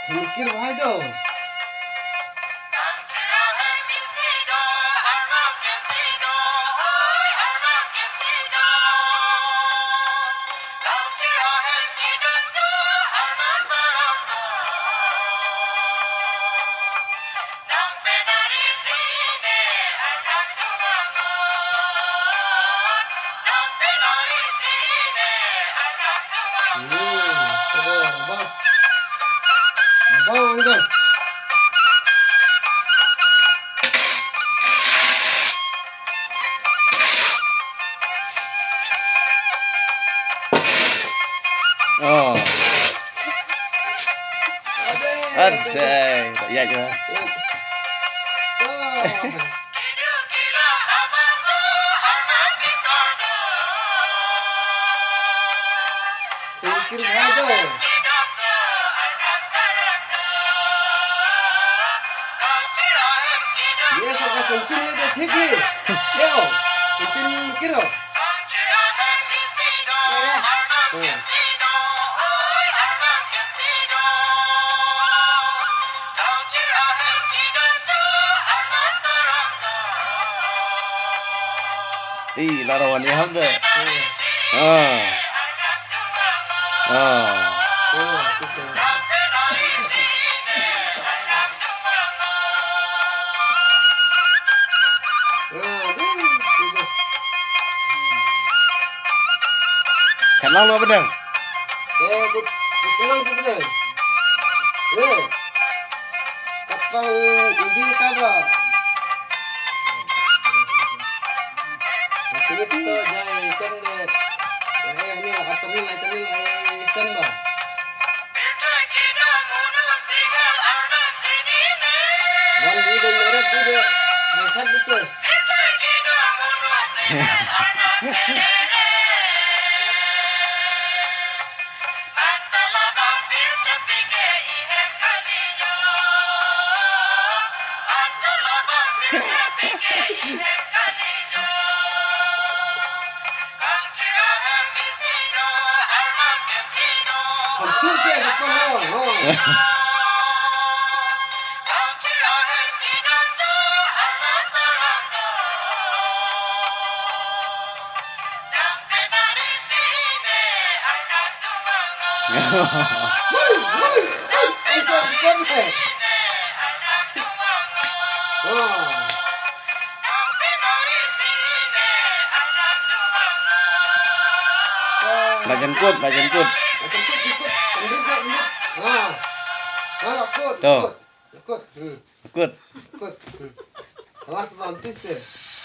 Mikir bahaya dong. Sudah, bang. Bang, dah. Oh. Ada. Ya je. Mikir bahaya dong. ये सब का चंपी ले दे ठीक है ले आओ चंपी mikir हो Ih, larawan ni ham deh. Ah. Ah. Kenal apa dah? betul betul kapal undi taba itu to jai kan ini atarni kan ba wan di do mere tu do naikhat bisa Confuse ya kapal ho ऐसा कौन है Nak jemput, nak jemput. Ikut. Ikut. Kelas bantu sih.